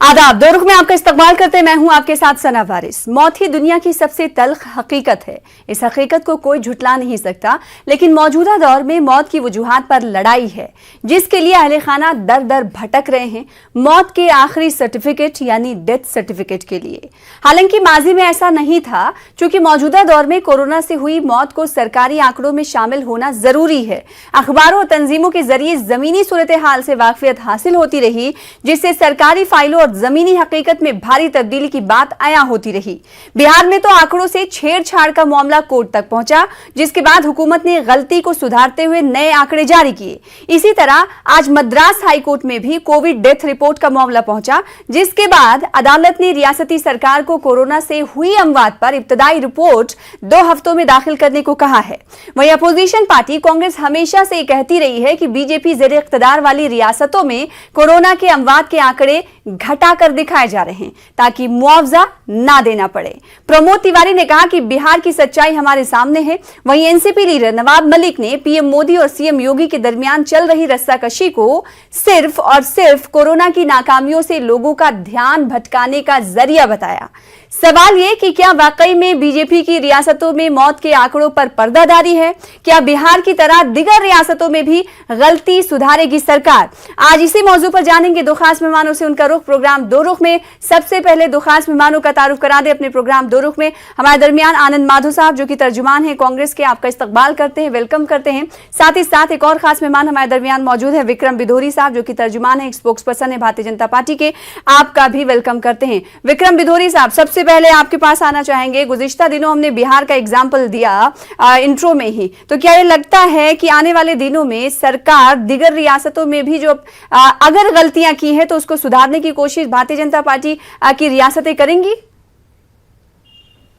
आदाब। दो रुख में आपका इस्तकबाल करते मैं हूं आपके साथ सना वारिस। मौत ही दुनिया की सबसे तल्ख हकीकत है। इस हकीकत को कोई झुटला नहीं सकता, लेकिन मौजूदा दौर में मौत की वजूहात पर लड़ाई है जिसके लिए अहले खाना दर दर भटक रहे हैं मौत के आखिरी सर्टिफिकेट यानी डेथ सर्टिफिकेट के लिए। हालांकि माजी में ऐसा नहीं था, चूंकि मौजूदा दौर में कोरोना से हुई मौत को सरकारी आंकड़ों में शामिल होना जरूरी है। अखबारों और तंजीमों के जरिए जमीनी सूरत हाल से वाकफियत हासिल होती रही, जिससे सरकारी फाइलों और जमीनी हकीकत में भारी तब्दीली की बात आया होती रही। बिहार में तो आंकड़ों से छेड़छाड़ का मामला कोर्ट तक पहुंचा, जिसके बाद हुकूमत ने गलती को सुधारते हुए नए आंकड़े जारी किए। इसी तरह आज मद्रास हाई कोर्ट में भी कोविड डेथ रिपोर्ट का मामला पहुंचा, जिसके बाद अदालत ने रियासती सरकार को कोरोना से हुई अमवात पर इब्तदाई रिपोर्ट 2 हफ्तों में दाखिल करने को कहा है। वहीं अपोजिशन पार्टी कांग्रेस हमेशा से कहती रही है कि बीजेपी ज़ेरे इख्तिदार वाली रियासतों में कोरोना के अमवात के आंकड़े घटाकर दिखाए जा रहे हैं ताकि मुआवजा ना देना पड़े। प्रमोद तिवारी ने कहा कि बिहार की सच्चाई हमारे सामने है। वहीं एनसीपी लीडर नवाब मलिक ने पीएम मोदी और सीएम योगी के दरमियान चल रही रस्साकशी को सिर्फ और सिर्फ कोरोना की नाकामियों से लोगों का ध्यान भटकाने का जरिया बताया। सवाल यह कि क्या वाकई में बीजेपी की रियासतों में मौत के आंकड़ों पर पर्दादारी है? क्या बिहार की तरह दिगर रियासतों में भी गलती सुधारेगी सरकार? आज इसी मौजू पर जानेंगे दो खास मेहमानों से उनका रुख। प्रोग्राम दो रुख में सबसे पहले दो खास मेहमानों का तारुफ करा दे। अपने प्रोग्राम दो रुख में हमारे दरमियान आनंद माधव साहब, जो कि तर्जुमान है कांग्रेस के, आपका इस्तकबाल करते हैं, वेलकम करते हैं। साथ ही साथ एक और खास मेहमान हमारे दरमियान मौजूद है, विक्रम बिधोरी साहब, जो कि तर्जुमान है, स्पोक्स पर्सन है भारतीय जनता पार्टी के, आपका भी वेलकम करते हैं। विक्रम बिधोरी साहब, सबसे पहले आपके पास आना चाहेंगे। गुज़िश्ता दिनों हमने बिहार का एग्जाम्पल दिया इंट्रो में ही, तो क्या ये लगता है कि आने वाले दिनों में सरकार दिगर रियासतों में भी जो अगर गलतियां की हैं तो उसको सुधारने की कोशिश भारतीय जनता पार्टी की रियासतें करेंगी?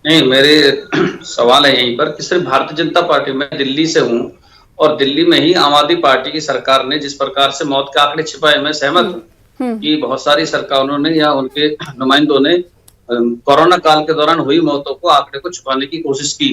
नहीं, मेरे सवाल है यहीं पर कि सिर्फ भारतीय जनता पार्टी, मैं दिल्ली से हूं और दिल्ली में ही आम आदमी पार्टी की सरकार ने जिस प्रकार से मौत के आंकड़े छिपाए, मैं सहमत हूं कि बहुत सारी सरकारों ने या उनके नुमाइंदों ने कोरोना काल के दौरान हुई मौतों को आंकड़े को छुपाने की कोशिश की।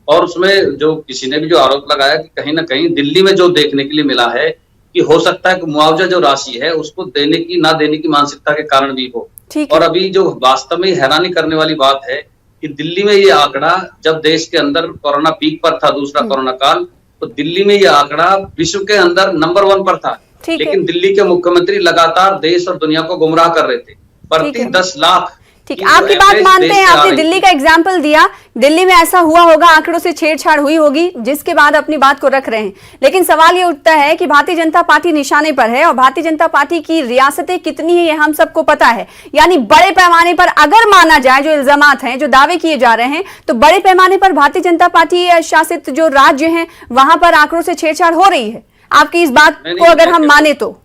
और उसमें जो किसी ने भी जो आरोप लगाया कि कहीं ना कहीं दिल्ली में जो देखने के लिए मिला है कि हो सकता है कि मुआवजा जो राशि है उसको देने की ना देने की मानसिकता के कारण भी हो। और अभी जो वास्तव में हैरानी करने वाली बात है कि दिल्ली में ये आंकड़ा, जब देश के अंदर कोरोना पीक पर था दूसरा कोरोना काल, तो दिल्ली में ये आंकड़ा विश्व के अंदर नंबर 1 पर था। लेकिन दिल्ली के मुख्यमंत्री लगातार देश और दुनिया को गुमराह कर रहे थे। प्रति 10 लाख, ठीक, आपकी बात मानते हैं। आपने दिल्ली का एग्जाम्पल दिया, दिल्ली में ऐसा हुआ होगा, आंकड़ों से छेड़छाड़ हुई होगी, जिसके बाद अपनी बात को रख रहे हैं। लेकिन सवाल ये उठता है कि भारतीय जनता पार्टी निशाने पर है और भारतीय जनता पार्टी की रियासतें कितनी है ये हम सबको पता है। यानी बड़े पैमाने पर अगर माना जाए जो इल्जामात हैं, जो दावे किए जा रहे हैं, तो बड़े पैमाने पर भारतीय जनता पार्टी शासित जो राज्य हैं वहां पर आंकड़ों से छेड़छाड़ हो रही है। आपकी इस बात को अगर हम माने तो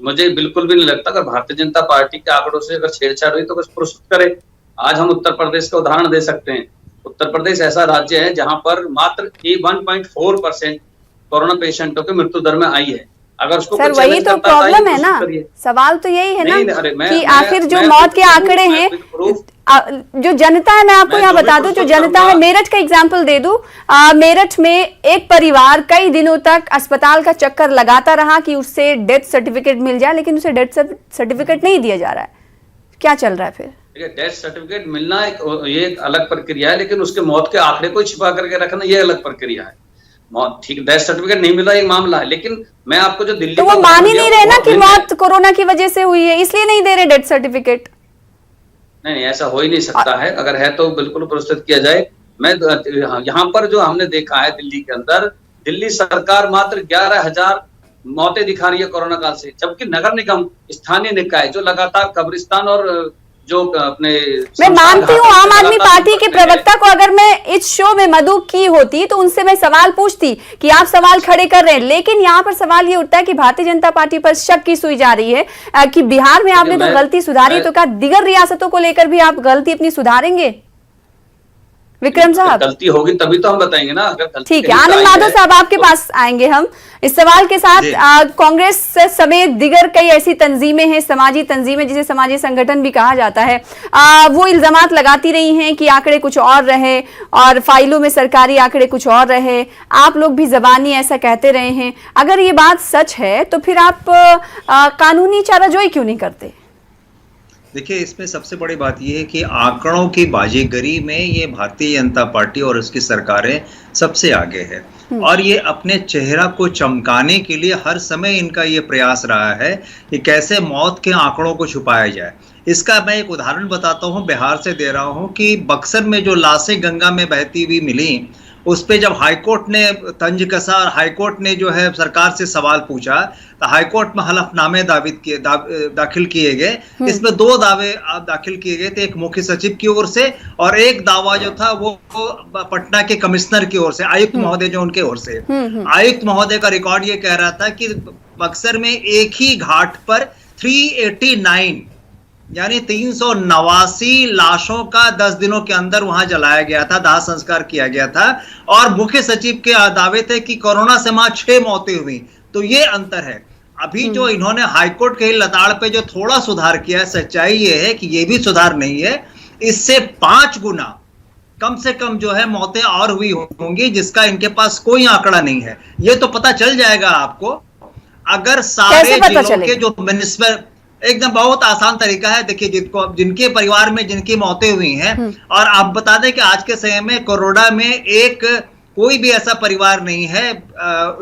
मुझे बिल्कुल भी नहीं लगता। अगर भारतीय जनता पार्टी के आंकड़ों से अगर छेड़छाड़ हुई तो कुछ प्रस्तुत करे। आज हम उत्तर प्रदेश का उदाहरण दे सकते हैं। उत्तर प्रदेश ऐसा राज्य है जहां पर मात्र 1.4% कोरोना पेशेंटों की मृत्यु दर में आई है। अगर उसको सर वही तो प्रॉब्लम है ना, सवाल तो यही है ना कि आखिर जो मौत के आंकड़े हैं, जो जनता है, मैं आपको यहाँ बता दूं, जो जनता है, मेरठ का एग्जाम्पल दे दूं, मेरठ में एक परिवार कई दिनों तक अस्पताल का चक्कर लगाता रहा कि उससे डेथ सर्टिफिकेट मिल जाए, लेकिन उसे डेथ सर्टिफिकेट नहीं दिया जा रहा है। क्या चल रहा है फिर? डेथ सर्टिफिकेट मिलना ये एक अलग प्रक्रिया है, लेकिन उसके मौत के आंकड़े को छिपा करके रखना ये अलग प्रक्रिया है। ठीक, डेथ सर्टिफिकेट नहीं मिला एक मामला है, लेकिन मैं आपको जो दिल्ली, तो वो मान ही नहीं रहे ना कि मौत कोरोना की वजह से हुई है, इसलिए नहीं दे रहे डेथ सर्टिफिकेट। नहीं, ऐसा हो ही नहीं सकता है। अगर है तो बिल्कुल प्रस्तुत किया जाए। मैं यहाँ पर जो हमने देखा है दिल्ली के अंदर, दिल्ली सरकार मात्र 11,000 मौतें दिखा रही है कोरोना काल से, जबकि नगर निगम, स्थानीय निकाय जो लगातार कब्रिस्तान और जो अपने, मैं मानती हूँ आम आदमी पार्टी के प्रवक्ता को अगर मैं इस शो में मधु की होती तो उनसे मैं सवाल पूछती कि आप सवाल खड़े कर रहे हैं, लेकिन यहाँ पर सवाल ये उठता है कि भारतीय जनता पार्टी पर शक की सुई जा रही है कि बिहार में आपने तो गलती सुधारी, तो क्या दिगर रियासतों को लेकर भी आप गलती अपनी सुधारेंगे? विक्रम साहब, गलती होगी तभी तो हम बताएंगे ना। अगर ठीक है, आनंद माधव साहब आपके पास आएंगे हम इस सवाल के साथ। कांग्रेस समेत दिगर कई ऐसी तंजीमें हैं, समाजी तंजीमें, जिसे समाजी संगठन भी कहा जाता है, वो इल्जामात लगाती रही हैं कि आंकड़े कुछ और रहे और फाइलों में सरकारी आंकड़े कुछ और रहे। आप लोग भी जबानी ऐसा कहते रहे हैं। अगर ये बात सच है तो फिर आप कानूनी चाराजोई क्यों नहीं करते? देखिए, इसमें सबसे बड़ी बात यह है कि आंकड़ों की बाजीगरी में ये भारतीय जनता पार्टी और उसकी सरकारें सबसे आगे है और ये अपने चेहरा को चमकाने के लिए हर समय इनका ये प्रयास रहा है कि कैसे मौत के आंकड़ों को छुपाया जाए। इसका मैं एक उदाहरण बताता हूँ, बिहार से दे रहा हूँ कि बक्सर में जो लाशें गंगा में बहती हुई मिली, उस पे जब हाईकोर्ट ने तंज कसा और हाईकोर्ट ने जो है सरकार से सवाल पूछा, तो हाईकोर्ट में हलफनामे दाखिल किए गए। इसमें 2 दावे दाखिल किए गए थे, एक मुख्य सचिव की ओर से और एक दावा जो था वो पटना के कमिश्नर की ओर से, आयुक्त महोदय जो उनके ओर से। आयुक्त महोदय का रिकॉर्ड ये कह रहा था कि बक्सर में एक ही घाट पर 389 यानी 389 लाशों का 10 दिनों के अंदर वहां जलाया गया था, दाह संस्कार किया गया था। और मुख्य सचिव के दावे थे कि कोरोना से वहां 6 मौतें हुई। तो ये अंतर है। अभी जो इन्होंने हाईकोर्ट के लताड़ पे जो थोड़ा सुधार किया है, सच्चाई ये है कि ये भी सुधार नहीं है, इससे 5 गुना कम से कम जो है मौतें और हुई होंगी, जिसका इनके पास कोई आंकड़ा नहीं है। ये तो पता चल जाएगा आपको अगर सारे जिलों के जो म्युनिसिपल, एकदम बहुत आसान तरीका है। देखिए, जिनके परिवार में जिनकी मौतें हुई हैं, और आप बता दें कि आज के समय में कोरोना में कोई भी ऐसा परिवार नहीं है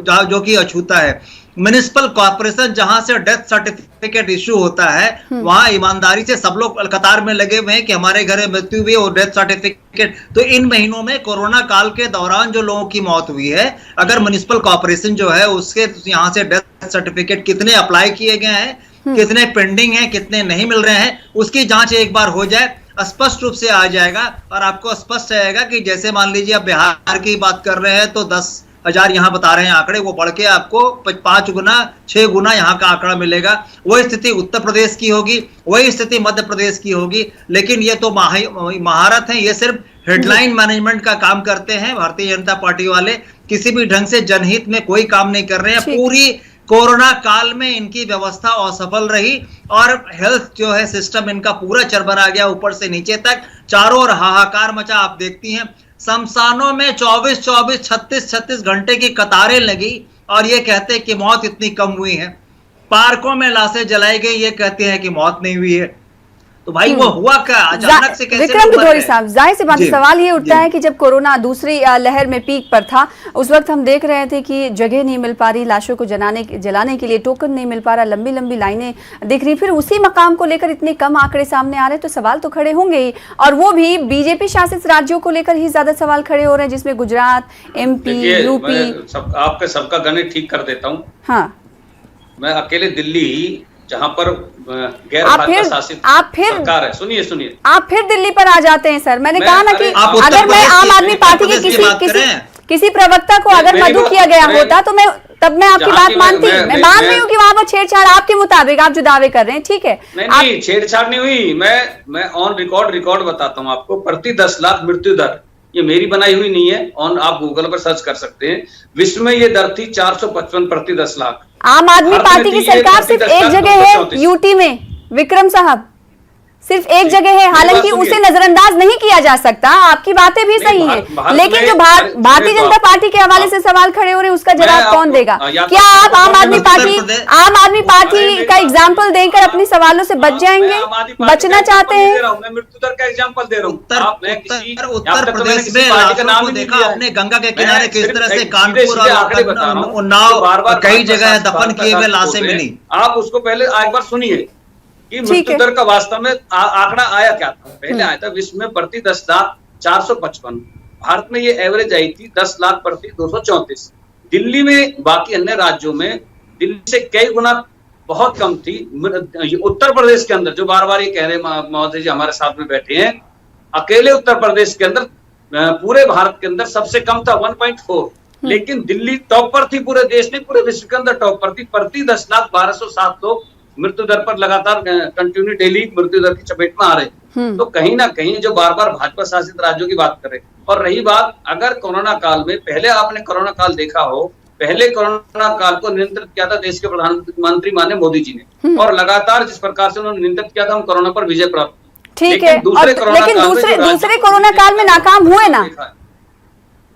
जो कि अछूता है। म्युनिसिपल कॉर्पोरेशन जहां से डेथ सर्टिफिकेट इश्यू होता है, वहां ईमानदारी से सब लोग कतार में लगे हुए हैं कि हमारे घर में मृत्यु हुई और डेथ सर्टिफिकेट। तो इन महीनों में कोरोना काल के दौरान जो लोगों की मौत हुई है, अगर म्युनिसिपल कॉर्पोरेशन जो है उसके यहाँ से डेथ सर्टिफिकेट कितने अप्लाई किए गए हैं, कितने पेंडिंग हैं, कितने नहीं मिल रहे हैं, उसकी जांच एक बार हो जाए, स्पष्ट रूप से आ जाएगा और आपको स्पष्ट रहेगा कि जैसे मान लीजिए आप बिहार की बात कर रहे हैं तो 10,000 यहाँ बता रहे हैं आंकड़े, वो बढ़ के आपको 5 गुना 6 गुना यहाँ का आंकड़ा मिलेगा। वही स्थिति उत्तर प्रदेश की होगी, वही स्थिति मध्य प्रदेश की होगी। लेकिन ये तो महारत है, ये सिर्फ हेडलाइन मैनेजमेंट का काम करते हैं भारतीय जनता पार्टी वाले। किसी भी ढंग से जनहित में कोई काम नहीं कर रहे हैं। पूरी कोरोना काल में इनकी व्यवस्था असफल रही और हेल्थ जो है सिस्टम इनका पूरा चरमरा गया ऊपर से नीचे तक। चारों ओर हाहाकार मचा। आप देखती हैं शमशानों में 24-24, 36-36 घंटे की कतारें लगी और ये कहते हैं कि मौत इतनी कम हुई है। पार्कों में लाशें जलाई गई, ये कहते हैं कि मौत नहीं हुई है। तो भाई वो हुआ क्या अचानक से कैसे? विक्रम किदोरी साहब, जाहिर सी बात, सवाल ये उठता है कि जब कोरोना दूसरी लहर में पीक पर था, उस वक्त हम देख रहे थे कि जगह नहीं मिल पा रही, लाशों को जलाने के लिए टोकन नहीं मिल पा रहा, लंबी लंबी लाइनें दिख रही। फिर उसी मकाम को लेकर इतने कम आंकड़े सामने आ रहे हैं तो सवाल तो खड़े होंगे ही, और वो भी बीजेपी शासित राज्यों को लेकर ही ज्यादा सवाल खड़े हो रहे हैं, जिसमें गुजरात, MP, यूपी। आपके सबका गणित ठीक कर देता हूँ। हाँ, मैं अकेले दिल्ली जहां पर गैर भाजपा शासित सरकार है, सुनिए आप फिर दिल्ली पर आ जाते हैं सर। मैंने कहा ना कि अगर मैं आम आदमी पार्टी के किसी प्रवक्ता को अगर मधु किया गया होता तो मैं आपकी बात मानती। मैं मान रही हूँ कि वहां पर छेड़छाड़ आपके मुताबिक आप जो दावे कर रहे हैं, ठीक है। नहीं, छेड़छाड़ नहीं हुई। मैं ऑन रिकॉर्ड बताता हूँ आपको। प्रति 10 लाख मृत्यु दर, ये मेरी बनाई हुई नहीं है, आप गूगल पर सर्च कर सकते हैं। विश्व में ये दर थी 455 प्रति 10 लाख। आम आदमी पार्टी की सरकार सिर्फ एक जगह है, यूटी में, विक्रम साहब, सिर्फ एक जगह है। हालांकि उसे नजरअंदाज नहीं किया जा सकता, आपकी बातें भी सही हैं, लेकिन जो भारतीय जनता पार्टी के हवाले से सवाल खड़े हो रहे हैं उसका जवाब कौन देगा? क्या आप आम आदमी पार्टी का एग्जाम्पल देकर अपने सवालों से बच जाएंगे, बचना चाहते हैं? मैं मृत्यु दर का एग्जाम्पल दे रहा हूँ। उत्तर प्रदेश में लाशों को देखा आपने गंगा के किनारे किस तरह से कानपुर और उन्नाव कई जगह दफन किए हुए लाशें मिली। आप उसको पहले एक बार सुनिए कि मृत्यु दर का वास्तव में आंकड़ा आया क्या था। पहले आया था विश्व में प्रति 10 लाख 455, भारत में ये एवरेज आई थी 10 लाख प्रति 234। दिल्ली में, बाकी अन्य राज्यों में दिल्ली से कई गुना बहुत कम थी। उत्तर प्रदेश के अंदर, जो बार बार ये कह रहे महोदय जी हमारे साथ में बैठे हैं, अकेले उत्तर प्रदेश के अंदर पूरे भारत के अंदर सबसे कम था 1.4, लेकिन दिल्ली टॉप पर थी, पूरे देश में पूरे विश्व के अंदर टॉप पर थी। प्रति 10 लाख 1207 लोग मृत्यु दर पर लगातार कंटिन्यू डेली मृत्यु दर की चपेट में आ रहे। तो कहीं ना कहीं जो बार बार भाजपा शासित राज्यों की बात करें। और रही बात अगर कोरोना काल में, पहले आपने कोरोना काल देखा हो, पहले कोरोना काल को नियंत्रित किया था देश के प्रधानमंत्री माननीय मोदी जी ने, और लगातार जिस प्रकार से उन्होंने नियंत्रित किया था, हम कोरोना पर विजय प्राप्त। ठीक है, लेकिन दूसरे कोरोना काल में नाकाम हुए ना।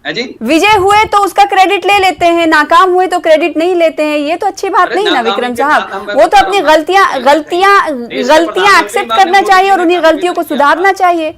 है जी। विजय हुए तो उसका क्रेडिट ले लेते हैं, नाकाम हुए तो क्रेडिट नहीं लेते हैं, ये तो अच्छी बात नहीं ना विक्रम साहब। वो तो अपनी गलतियां एक्सेप्ट करना चाहिए और उन्हीं गलतियों को सुधारना चाहिए,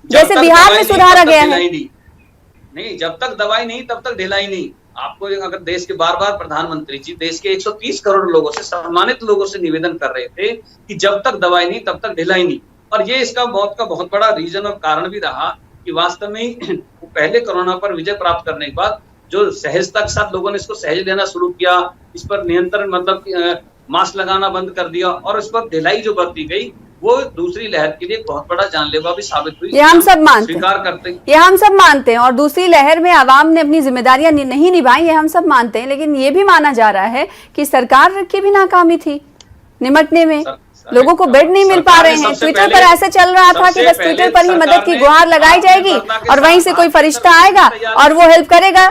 जैसे बिहार में सुधारा गया है। नहीं, जब तक दवाई नहीं तब तक ढिलाई नहीं। आपको अगर देश के बार प्रधानमंत्री जी देश के 130 करोड़ लोगों से, सम्मानित लोगों से निवेदन कर रहे थे कि जब तक दवाई नहीं तब तक ढिलाई नहीं, और ये इसका मौत का बहुत बड़ा रीजन और कारण भी रहा कि वास्तव में पहले कोरोना पर विजय प्राप्त करने के बाद जो सहजता के साथ लोगों ने इसको सहज लेना शुरू किया, इस पर नियंत्रण मतलब मास्क लगाना बंद कर दिया और इस पर ढिलाई जो बरती गई, वो दूसरी लहर के लिए बहुत बड़ा जानलेवा भी साबित हुई। ये हम सब मानते हैं, स्वीकार करते हैं, ये हम सब मानते हैं। और दूसरी लहर में आवाम ने अपनी जिम्मेदारियां नहीं निभाई, ये हम सब मानते हैं। लेकिन ये भी माना जा रहा है कि सरकार की भी नाकामी थी निमटने में। लोगों को बेड नहीं मिल पा रहे हैं। ट्विटर पर ऐसा चल रहा था कि बस ट्विटर पर ही मदद की गुहार लगाई जाएगी और वहीं से कोई फरिश्ता आएगा और वो हेल्प करेगा।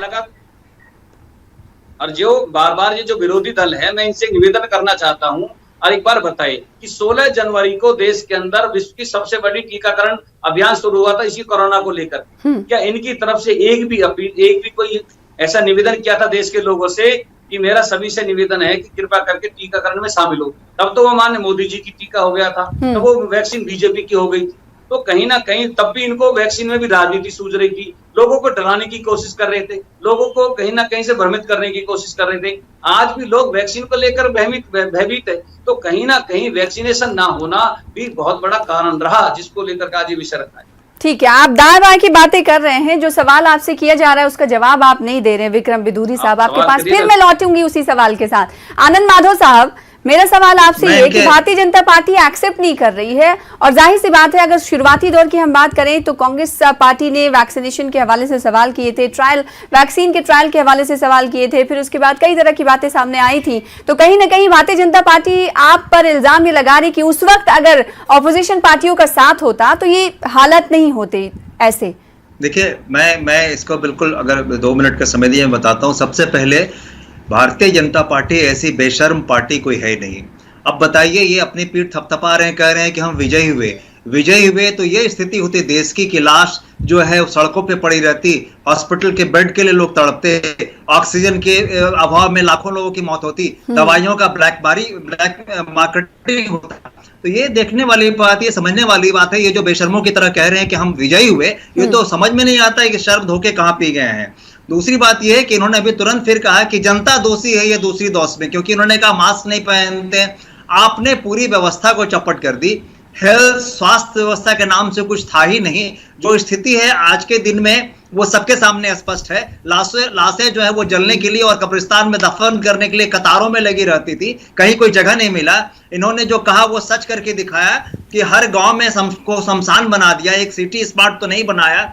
और जो बार ये जो विरोधी दल है, मैं इनसे निवेदन करना चाहता हूं, और एक बार बताइए कि 16 जनवरी को देश के अंदर विश्व की सबसे बड़ी टीकाकरण अभियान शुरू हुआ था इसी कोरोना को लेकर। क्या इनकी तरफ से एक भी कोई ऐसा निवेदन किया था देश के लोगों से कि मेरा सभी से निवेदन है कि कृपा करके टीकाकरण में शामिल हो? तब तो वो माननीय मोदी जी की टीका हो गया था, तो वो वैक्सीन बीजेपी की हो गई थी। तो कहीं ना कहीं तब भी इनको वैक्सीन में भी राजनीति सूझ रही थी, लोगों को डराने की कोशिश कर रहे थे, लोगों को कहीं ना कहीं से भ्रमित करने की कोशिश कर रहे थे। आज भी लोग वैक्सीन को लेकर भयभीत है, तो कहीं ना कहीं वैक्सीनेशन ना होना भी बहुत बड़ा कारण रहा, जिसको लेकर आज ये विषय रखा है। ठीक है, आप दाएं बाएं की बातें कर रहे हैं, जो सवाल आपसे किया जा रहा है उसका जवाब आप नहीं दे रहे हैं विक्रम बिधूरी साहब आपके पास। फिर मैं लौटूंगी उसी सवाल के साथ। आनंद माधव साहब, मेरा सवाल आपसे ये कि भारतीय जनता पार्टी एक्सेप्ट नहीं कर रही है, और जाहिर सी बात है अगर शुरुआती दौर की हम बात करें तो कांग्रेस पार्टी ने वैक्सीनेशन के हवाले से सवाल किए थे, वैक्सीन के ट्रायल के हवाले से सवाल किए थे, फिर उसके बाद कई तरह की बातें सामने आई थी। तो कहीं ना कहीं भारतीय जनता पार्टी आप पर इल्जाम ये लगा रही कि उस वक्त अगर ऑपोजिशन पार्टियों का साथ होता तो ये हालत नहीं होती ऐसे। देखिए, मैं इसको बिल्कुल अगर 2 मिनट का समय दिए मैं बताता हूँ। सबसे पहले भारतीय जनता पार्टी ऐसी बेशर्म पार्टी कोई है नहीं। अब बताइए, ये अपनी पीठ थपथपा रहे हैं, कह रहे हैं कि हम विजयी हुए तो ये स्थिति होती देश की कि लाश जो है सड़कों पे पड़ी रहती, हॉस्पिटल के बेड के लिए लोग तड़पते, ऑक्सीजन के अभाव में लाखों लोगों की मौत होती, दवाइयों का ब्लैक मार्केटिंग होता। तो ये देखने वाली बात, ये समझने वाली बात है। ये जो बेशर्मों की तरह कह रहे हैं कि हम विजयी हुए, ये तो समझ में नहीं आता है कि शर्म धोखे कहाँ पी गए हैं। दूसरी बात यह है कि इन्होंने अभी तुरंत फिर कहा कि जनता दोषी है ये दूसरी दोष में, क्योंकि इन्होंने कहा मास्क नहीं पहनते। आपने पूरी व्यवस्था को चौपट कर दी। हेल्थ स्वास्थ्य व्यवस्था के नाम से कुछ था ही नहीं। जो स्थिति है आज के दिन में वो सबके सामने स्पष्ट है। लाशें जो है वो जलने के लिए और कब्रिस्तान में दफन करने के लिए कतारों में लगी रहती थी, कहीं कोई जगह नहीं मिला। इन्होंने जो कहा वो सच करके दिखाया कि हर गांव में को शमशान बना दिया, एक सिटी स्मार्ट तो नहीं बनाया।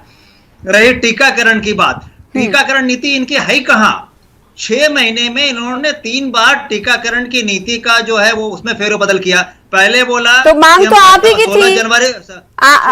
रही टीकाकरण की बात, टीकाकरण नीति इनकी है ही कहां? 6 महीने में इन्होंने 3 बार टीकाकरण की नीति का जो है वो उसमें फेरबदल किया। पहले बोला तो मांग तो आप ही की थी,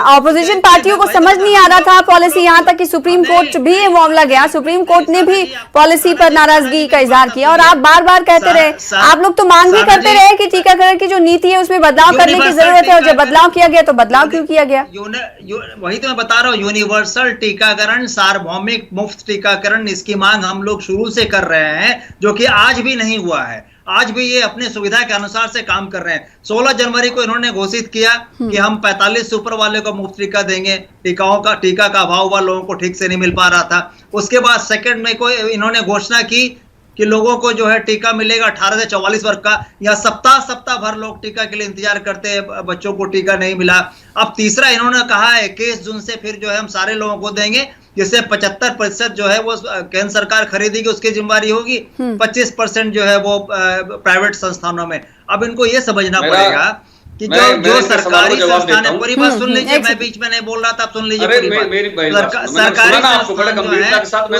ऑपोजिशन पार्टियों को समझ नहीं आ रहा था पॉलिसी, यहाँ तक कि सुप्रीम कोर्ट भी ये मामला गया, सुप्रीम कोर्ट ने भी पॉलिसी पर नाराजगी का इजहार किया और आप बार बार कहते रहे, आप लोग तो मांग भी करते रहे कि टीकाकरण की जो नीति है उसमें बदलाव करने की जरूरत है, और जब बदलाव किया गया तो बदलाव क्यों किया गया? वही तो मैं बता रहा हूँ, यूनिवर्सल टीकाकरण, सार्वभौमिक मुफ्त टीकाकरण, इसकी मांग हम लोग शुरू से कर रहे हैं, जो कि आज भी नहीं हुआ है। आज भी ये अपने सुविधा के अनुसार से काम कर रहे हैं। 16 जनवरी को इन्होंने घोषित किया कि हम 45 से ऊपर वाले को मुफ्त टीका देंगे। टीका का अभाव हुआ, लोगों को ठीक से नहीं मिल पा रहा था। उसके बाद 2 मई को इन्होंने घोषणा की कि लोगों को जो है टीका मिलेगा 18 से 44 वर्ष का। या सप्ताह भर लोग टीका के लिए इंतजार करते हैं, बच्चों को टीका नहीं मिला। अब तीसरा इन्होंने कहा है 21 जून से फिर जो है हम सारे लोगों को देंगे, जिससे 75% जो है वो केंद्र सरकार खरीदेगी, उसकी जिम्मेदारी होगी। 25% जो है वो प्राइवेट संस्थानों में। अब इनको ये समझना पड़ेगा कि जो सरकारी संस्थान है, पूरी बात सुन लीजिए, मैं बीच में नहीं बोल रहा था, आप सुन लीजिए पूरी बात। सरकारी संस्थान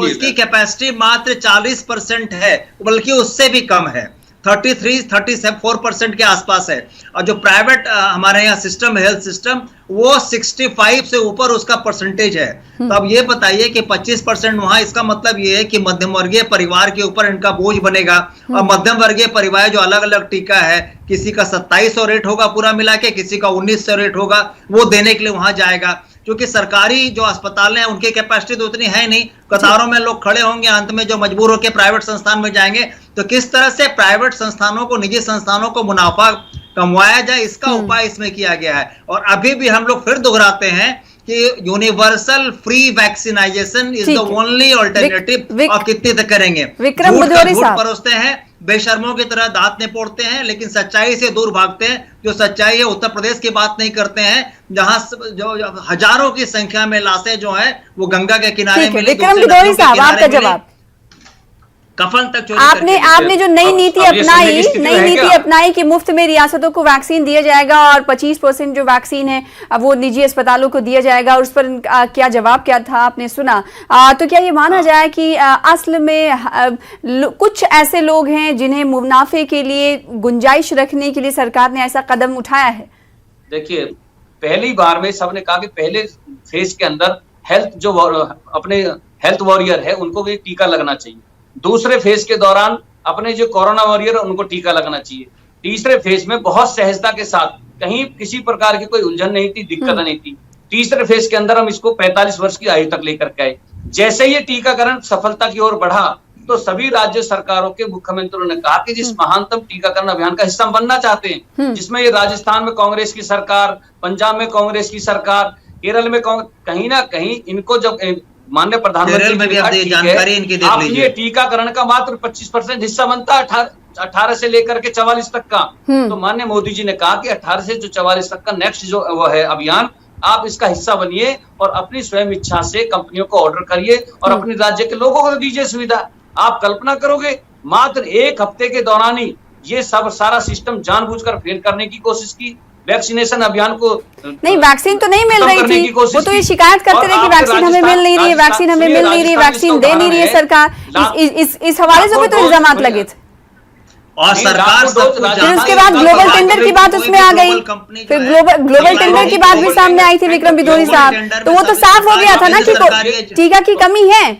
उसकी कैपेसिटी मात्र 40% है, बल्कि उससे भी कम है, 34% के आसपास है। और जो प्राइवेट हमारे यहाँ सिस्टम है, हेल्थ सिस्टम, वो 65 से ऊपर उसका परसेंटेज है। तो अब ये बताइए कि 25% वहां, इसका मतलब ये है कि मध्यम वर्गीय परिवार के ऊपर इनका बोझ बनेगा। और मध्यम वर्गीय परिवार जो अलग अलग टीका है, किसी का 2700 रेट होगा पूरा मिला के, किसी का 1900 रेट होगा, वो देने के लिए वहां जाएगा। क्योंकि सरकारी जो अस्पताल हैं उनकी कैपेसिटी तो उतनी है नहीं, कतारों में लोग खड़े होंगे, अंत में जो मजबूर होकर प्राइवेट संस्थान में जाएंगे। तो किस तरह से प्राइवेट संस्थानों को, निजी संस्थानों को मुनाफा कमवाया जाए, इसका उपाय इसमें किया गया है। और अभी भी हम लोग फिर दोहराते हैं कि universal free vaccination is the only alternative. और कितने तक करेंगे? विक्रम बुधोरी साहब परोसते हैं, बेशर्मों की तरह दांत निपोड़ते हैं, लेकिन सच्चाई से दूर भागते हैं। जो सच्चाई है, उत्तर प्रदेश की बात नहीं करते हैं, जहां जो हजारों की संख्या में लाशें जो है वो गंगा के किनारे मिली। विक्रम बुधोरी साहब, आपका जवाब। कफन तक चोरी आपने जो नई नीति अपनाई कि मुफ्त में रियासतों को वैक्सीन दिया जाएगा और 25% जो वैक्सीन है अब वो निजी अस्पतालों को दिया जाएगा, और उस पर क्या जवाब क्या था आपने सुना। तो क्या ये माना जाए कि असल में कुछ ऐसे लोग हैं जिन्हें मुनाफे के लिए गुंजाइश रखने के लिए सरकार ने ऐसा कदम उठाया है? देखिए, पहली बार में सबने कहा कि पहले फेज के अंदर अपने हेल्थ वॉरियर है उनको भी टीका लगना चाहिए। दूसरे फेज के दौरान अपने जो कोरोना वॉरियर है उनको टीका लगना चाहिए। तीसरे फेज में बहुत सहजता के साथ, कहीं किसी प्रकार की कोई उलझन नहीं थी, दिक्कत नहीं थी। तीसरे फेज के अंदर हम इसको 45 वर्ष की आयु तक लेकर के आए। जैसे ये टीकाकरण सफलता की ओर बढ़ा तो सभी राज्य सरकारों के मुख्यमंत्रियों ने कहा कि जिस महानतम टीकाकरण अभियान का हिस्सा बनना चाहते हैं, जिसमें ये राजस्थान में कांग्रेस की सरकार, पंजाब में कांग्रेस की सरकार, केरल में कहीं ना कहीं इनको जब माननीय प्रधानमंत्री में भी जानकारी इनकी देख लीजिए, टीकाकरण का मात्र 25% हिस्सा बनता है 18 से लेकर के 44 तक का। तो माननीय मोदी जी ने कहा कि 18 से जो 44 तक का नेक्स्ट जो वो है अभियान, आप इसका हिस्सा बनिए और अपनी स्वयं इच्छा से कंपनियों को ऑर्डर करिए और अपने राज्य के लोगों को दीजिए सुविधा। आप कल्पना करोगे, मात्र एक हफ्ते के दौरान ही ये सब सारा सिस्टम जानबूझकर फेल करने की कोशिश की। वैक्सीनेशन अभियान को नहीं, वैक्सीन तो नहीं मिल रही थी, वो तो ये शिकायत करते रहे कि वैक्सीन हमें मिल नहीं रही है, वैक्सीन हमें मिल नहीं रही, वैक्सीन दे नहीं रही है सरकार। इस हवाले से भी तो इल्जामात लगे थे। और सरकार फिर उसके बाद ग्लोबल टेंडर की बात उसमें आ गई, फिर ग्लोबल टेंडर की बात भी सामने आई थी विक्रम बुधोरी साहब। तो वो तो साफ हो गया था ना कि टीका की कमी है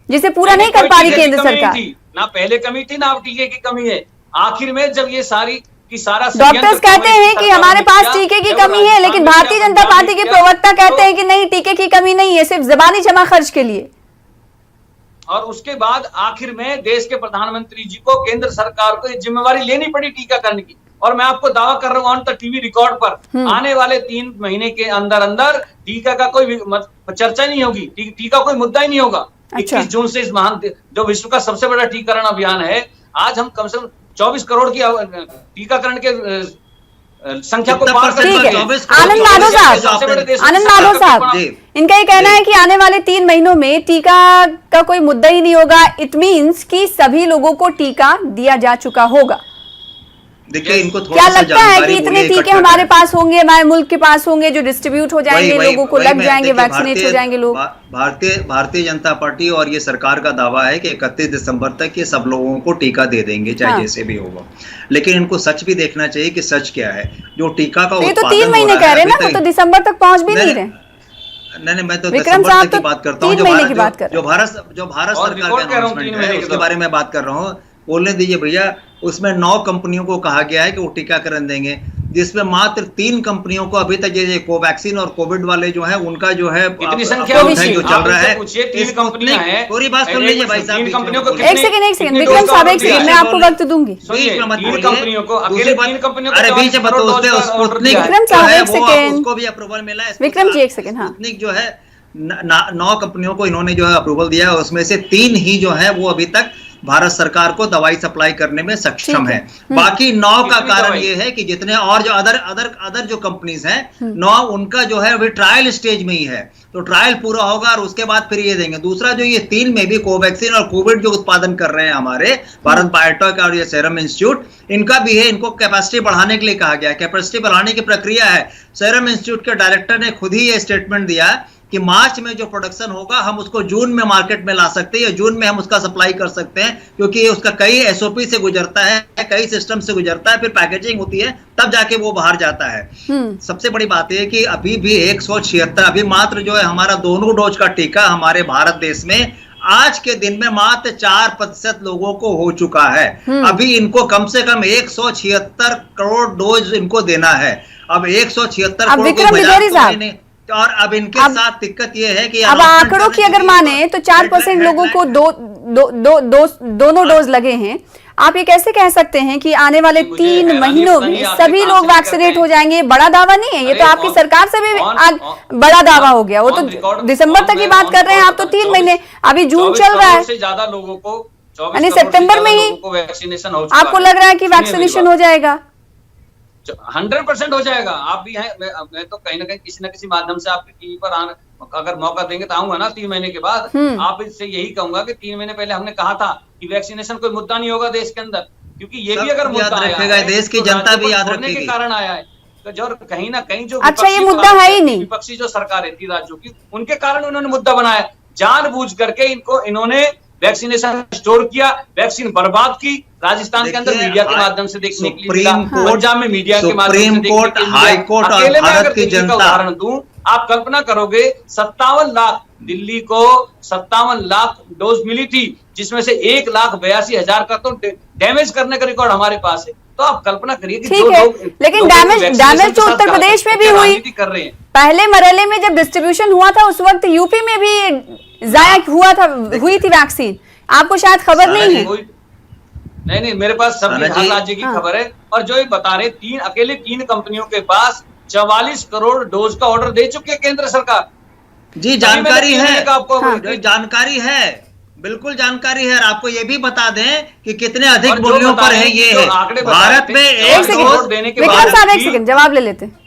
जिसे पूरा नहीं कर पा रही केंद्र सरकार। ना पहले कमी थी ना अब टीके की कमी है। आखिर में जब ये सारी डॉक्टर्स कहते हैं कि हमारे पास टीके की कमी है, लेकिन भारतीय जनता पार्टी के प्रवक्ता कहते हैं कि नहीं, टीके की कमी नहीं है, सिर्फ ज़बानी जमा खर्च के लिए। और उसके बाद आखिर में देश के प्रधानमंत्री जी को, केंद्र सरकार को ये जिम्मेवारी लेनी पड़ी टीकाकरण की। और मैं आपको दावा कर रहा हूं ऑन द टीवी रिकॉर्ड पर, आने वाले 3 महीने के अंदर अंदर टीका का कोई चर्चा नहीं होगी, टीका कोई मुद्दा ही नहीं होगा। 21 जून से इस महान जो विश्व का सबसे बड़ा टीकाकरण अभियान है, आज हम कम से कम 24 करोड़ की टीकाकरण के संख्या को पार कर चुके हैं। आनंद माधव साहब, इनका ये कहना है कि आने वाले 3 महीनों में टीका का कोई मुद्दा ही नहीं होगा। इट मींस कि सभी लोगों को टीका दिया जा चुका होगा। देखिए, इनको थोड़ा क्या लगता है कि इतने टीके हमारे पास होंगे, हमारे मुल्क के पास होंगे, जो डिस्ट्रीब्यूट हो जाएंगे, लोगों को लग जाएंगे, वैक्सीनेट हो जाएंगे लोग? भारतीय जनता पार्टी और ये सरकार का दावा है कि 31 दिसंबर तक ये सब लोगों को टीका दे देंगे, चाहे जैसे भी होगा। लेकिन इनको सच भी देखना चाहिए कि सच क्या है। जो टीका का ये तो 3 महीने कह रहे हैं ना, वो तो दिसंबर तक पहुंच भी नहीं रहे। नहीं, मैं तो दिसंबर तक की बात करता हूँ। जो भारत सरकार का अनाउंसमेंट है उसके बारे में बात कर रहा हूँ। बोलने दीजिए भैया, उसमें 9 कंपनियों को कहा गया है कि वो टीकाकरण देंगे, जिसमें मात्र 3 कंपनियों को अभी तक ये कोवैक्सीन और कोविड वाले जो है उनका जो है कितनी संख्या जो चल रहा है। 3 कंपनियां हैं। पूरी बात सुन लीजिए भाई साहब। एक सेकंड विक्रम साहब, एक सेकंड मैं आपको वक्त दूंगी। कंपनियों को अरे बीच में तो स्पुतनिक उसको भी अप्रूवल मिला है। विक्रम जी एक सेकंड। हाँ, स्पुतनिक जो है 9 कंपनियों को इन्होंने जो है अप्रूवल दिया है, उसमें से 3 ही जो है वो अभी तक भारत सरकार को दवाई सप्लाई करने में सक्षम है। बाकी 9 का कारण ये है कि जितने और जो अदर जो कंपनीज हैं 9 उनका जो है वे ट्रायल स्टेज में ही है। तो ट्रायल पूरा होगा और उसके बाद फिर ये देंगे। दूसरा जो ये 3 में भी कोवैक्सीन और कोविड जो उत्पादन कर रहे हैं हमारे भारत बायोटेक और ये सीरम इंस्टीट्यूट, इनका भी है। इनको कैपेसिटी बढ़ाने के लिए कहा गया है। कैपेसिटी बढ़ाने की प्रक्रिया है। सीरम इंस्टीट्यूट के डायरेक्टर ने खुद ही ये स्टेटमेंट दिया कि मार्च में जो प्रोडक्शन होगा हम उसको जून में मार्केट में ला सकते हैं, या जून में हम उसका सप्लाई कर सकते हैं, क्योंकि ये उसका कई एसओपी से गुजरता है, कई सिस्टम से गुजरता है, फिर पैकेजिंग होती है, तब जाके वो बाहर जाता है। सबसे बड़ी बात है कि अभी भी 176 अभी मात्र जो है हमारा दोनों डोज का टीका हमारे भारत देश में आज के दिन में मात्र 4% लोगों को हो चुका है। अभी इनको कम से कम 176 करोड़ डोज इनको देना है। अब 176 करोड़ और अब इनके साथ दिक्कत ये है कि अब आंकड़ों की अगर माने तो 4% लोगों को दोनों डोज लगे हैं। आप ये कैसे कह सकते हैं कि आने वाले 3 महीनों में सभी लोग वैक्सीनेट हो जाएंगे? बड़ा दावा नहीं है ये, तो आपकी सरकार से भी आज बड़ा दावा हो गया। वो तो दिसंबर तक की बात कर रहे हैं आप, तो 3 महीने, अभी जून चल रहा है, ज्यादा लोगों को यानी सितंबर में ही वैक्सीनेशन हो चुका है। आपको लग रहा है कि वैक्सीनेशन हो जाएगा? 100% हो जाएगा। आप भी हैं, मैं तो कहीं ना कहीं किसी न किसी माध्यम से आपके टीवी पर अगर मौका देंगे तो आऊंगा ना 3 महीने के बाद। आप इससे यही कहूंगा कि 3 महीने पहले हमने कहा था कि वैक्सीनेशन कोई मुद्दा नहीं होगा देश के अंदर, क्योंकि ये भी अगर मुद्दा आया है, देश की जनता भी याद रखेगी के कारण आया है, तो जो कहीं ना कहीं जो अच्छा ये मुद्दा है ही नहीं, विपक्षी जो सरकारें थी राज्यों की, उनके कारण उन्होंने मुद्दा बनाया। जानबूझ करके इन्होंने वैक्सीनेशन स्टोर किया, वैक्सीन बर्बाद की। राजस्थान के अंदर मीडिया के माध्यम से देखने के लिए, पंजाब में मीडिया के माध्यम से देखने के लिए, हाई कोर्ट और भारत की जनता, उदाहरण दूं, आप कल्पना करोगे 57 लाख, दिल्ली को 57 लाख डोज मिली थी, जिसमें से 1,82,000 का तो डैमेज करने का रिकॉर्ड हमारे पास है। तो आप कल्पना करिए कि जो लोग, लेकिन डैमेज तो उत्तर प्रदेश में भी हुई कर रहे हैं। पहले मरहले में जब डिस्ट्रीब्यूशन हुआ था उस वक्त यूपी में भी जाया हुई थी वैक्सीन, आपको शायद खबर नहीं है। नहीं, मेरे पास सभी हर राज्य की खबर है। और जो ये बता रहे, अकेले 3 कंपनियों के पास 44 करोड़ डोज का ऑर्डर दे चुकी है केंद्र सरकार। जी जानकारी है, आपको जानकारी है, बिल्कुल जानकारी है। और आपको ये भी बता दें कि कितने अधिक मूल्यों पर है ये है। भारत में एक डोज देने के बाद, एक सेकंड जवाब ले लेते हैं।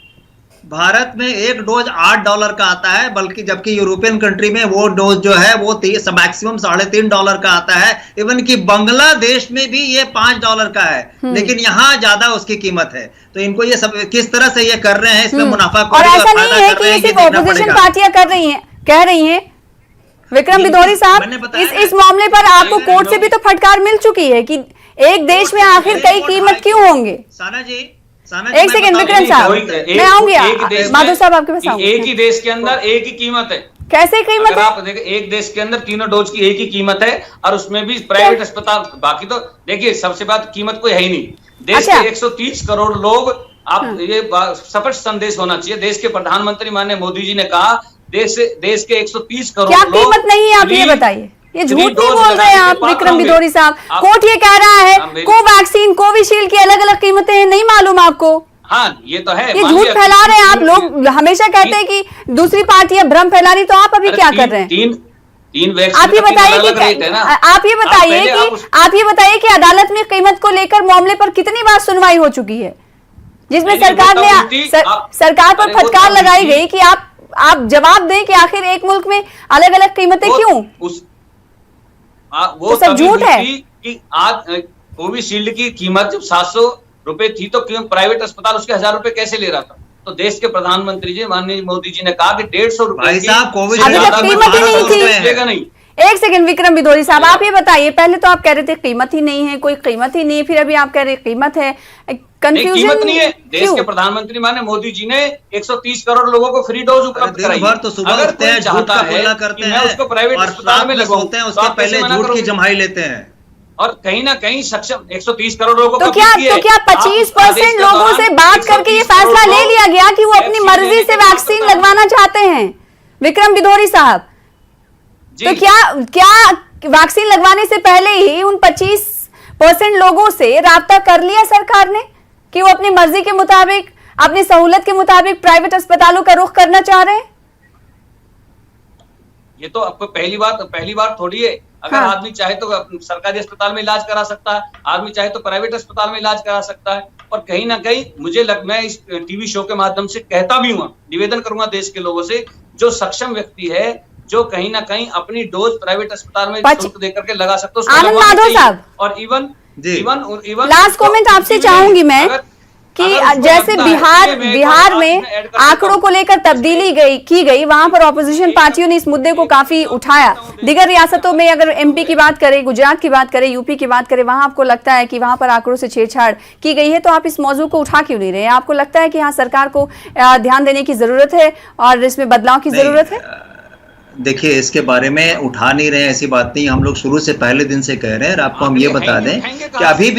भारत में एक डोज $8 का आता है, बल्कि जबकि यूरोपियन कंट्री में वो डोज जो है वो मैक्सिमम $3.5 का आता है। इवन कि बांग्लादेश में भी ये $5 का है, लेकिन यहाँ ज्यादा उसकी कीमत है। तो इनको ये सब किस तरह से ये कर रहे हैं, इसमें मुनाफा और ऐसा नहीं है कि ये सिर्फ ऑपोजिशन पार्टियां कर रही हैं, कह रही हैं। विक्रम बिधोरी साहब, इस मामले पर आपको कोर्ट से भी तो फटकार मिल चुकी है कि एक देश में आखिर कई कीमत क्यों होंगे? साना जी, एक सेकंड विक्रम साहब, मैं आऊंगी, माधव साहब आपके पास आऊंगी। एक ही देश के अंदर एक ही कीमत है। कैसे कीमत है? आप देखिए, एक देश के अंदर तीनों डोज की एक ही कीमत है, और उसमें भी प्राइवेट अस्पताल। बाकी तो देखिए, सबसे बात कीमत कोई है ही नहीं। देश के 130 करोड़ लोग, आप ये स्पष्ट संदेश होना चाहिए। देश के प्रधानमंत्री माननीय मोदी जी ने कहा, देश के 130 करोड़ क्या कीमत नहीं है, आप ये बताइए। ये झूठ नहीं बोल रहे हैं आप विक्रम बिधोरी साहब। कोर्ट ये कह रहा है कोवैक्सीन, कोविशील्ड की अलग अलग कीमतें हैं, नहीं मालूम आपको? हाँ, ये तो है। ये झूठ फैला रहे हैं आप लोग। हमेशा कहते हैं कि दूसरी पार्टियां भ्रम फैला रही, तो आप अभी क्या कर रहे हैं? तीन वैक्सीन, आप ये बताइए कि अदालत में कीमत को लेकर मामले पर कितनी बार सुनवाई हो चुकी है, जिसमें सरकार पर फटकार लगाई गई कि आप जवाब दें कि आखिर एक मुल्क में अलग अलग कीमतें क्यों? वो सब झूठ है कि आज कोविशील्ड की कीमत जब 700 रुपए थी, तो क्यों प्राइवेट अस्पताल उसके 1000 रुपए कैसे ले रहा था? तो देश के प्रधानमंत्री जी माननीय मोदी जी ने कहा कि 150 रुपए की कीमत ही नहीं थी। एक सेकंड विक्रम बिधोरी साहब, आप ये बताइए, पहले तो आप कह रहे थे कीमत ही नहीं है, कोई कीमत ही नहीं है, फिर अभी आप कह रहे कीमत है। कंफ्यूजन कीमत नहीं है। देश के प्रधानमंत्री माननीय मोदी जी ने 130 करोड़ लोगों को फ्री डोज उपलब्ध कराई। तो सुबह उठते हैं, झूठ का बोला करते हैं, उसको प्राइवेट अस्पताल में लगवाते हैं, उसके पहले झूठ की जमाई लेते हैं। और कहीं ना कहीं सक्षम 130 करोड़ लोगों तो क्या 25% लोगों से बात करके ये फैसला ले लिया गया कि वो अपनी मर्जी से वैक्सीन लगवाना चाहते हैं? विक्रम बिधोरी साहब, तो क्या वैक्सीन लगवाने से पहले ही उन 25% लोगों से राब्ता कर लिया सरकार ने कि वो अपनी मर्जी के मुताबिक, अपनी सहूलत के मुताबिक प्राइवेट अस्पतालों का रुख करना चाह रहे हैं? ये तो आपको पहली बार थोड़ी है। अगर आदमी चाहे तो सरकारी अस्पताल में इलाज करा सकता है, आदमी चाहे तो प्राइवेट अस्पताल में इलाज करा सकता है। और कहीं ना कहीं मैं इस टीवी शो के माध्यम से कहता भी हूँ, निवेदन करूंगा देश के लोगों से, जो सक्षम व्यक्ति है, जो कहीं ना कहीं अपनी डोज प्राइवेट अस्पताल में शुल्क देकर के लगा सकते हो। आनंद माधव साहब, और इवन लास्ट कमेंट आपसे चाहूंगी मैं कि जैसे बिहार में आंकड़ों को लेकर तब्दीली की गई, वहां पर ऑपोजिशन पार्टियों ने इस मुद्दे को काफी उठाया। दीगर रियासतों में अगर एमपी की बात करें, गुजरात की बात करें, यूपी की बात करें, वहां आपको लगता है कि वहां पर आंकड़ों से छेड़छाड़ की गई है, तो आप इस मौजू को उठा क्यों नहीं रहे? आपको लगता है कि यहाँ सरकार को ध्यान देने की जरूरत है और इसमें बदलाव की जरूरत है? देखिए, इसके बारे में उठा नहीं रहे, ऐसी बात नहीं। हम लोग शुरू से पहले दिन से कह रहे हैं, और आपको हम ये बता दें कि अभी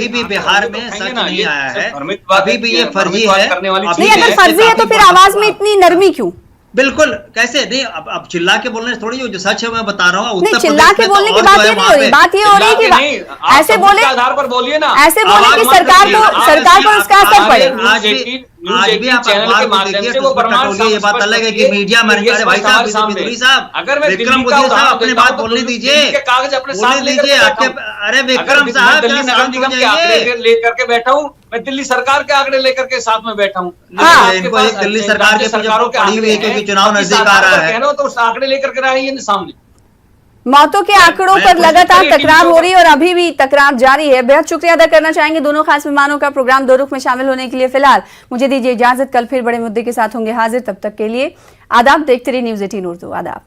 भी बिहार में सच नहीं आया है, अभी भी ये फर्जी है। नहीं, अगर फर्जी है तो फिर आवाज में इतनी नरमी क्यों? बिल्कुल, कैसे नहीं, अब चिल्ला के बोलने से थोड़ी, जो सच है मैं बता रहा हूँ। नहीं, चिल्ला के बोलने की बात ये नहीं हो रही, बात ये हो रही है कि ऐसे बोले, आधार पर बोलिए ना, ऐसे बोले कि सरकार को इसका असर पड़े। आज भी आप अखबार को देखिए, ये बात अलग है कि मीडिया में, अरे भाई साहब, बिदुरी साहब, अगर मैं विक्रम बुद्धि साहब अपनी बात बोलने दीजिए, कागज अपने साथ बोलने दीजिए। आपके, अरे विक्रम साहब, दिल्ली नगर निगम के आंकड़े लेकर के बैठा हूँ, मैं दिल्ली सरकार के आंकड़े लेकर के साथ में बैठा हूँ। इनको एक दिल्ली सरकार के सरकारों के पड़ी हुई है, क्योंकि चुनाव नजदीक आ रहा है, तो उस आंकड़े लेकर के रहे सामने। मौतों के आंकड़ों पर लगातार तकरार हो रही है और अभी भी तकरार जारी है। बेहद शुक्रिया अदा करना चाहेंगे दोनों खास मेहमानों का प्रोग्राम दो रुख में शामिल होने के लिए। फिलहाल मुझे दीजिए इजाजत, कल फिर बड़े मुद्दे के साथ होंगे हाजिर, तब तक के लिए आदाब। देखते रहिए न्यूज़ 18 उर्दू। आदाब।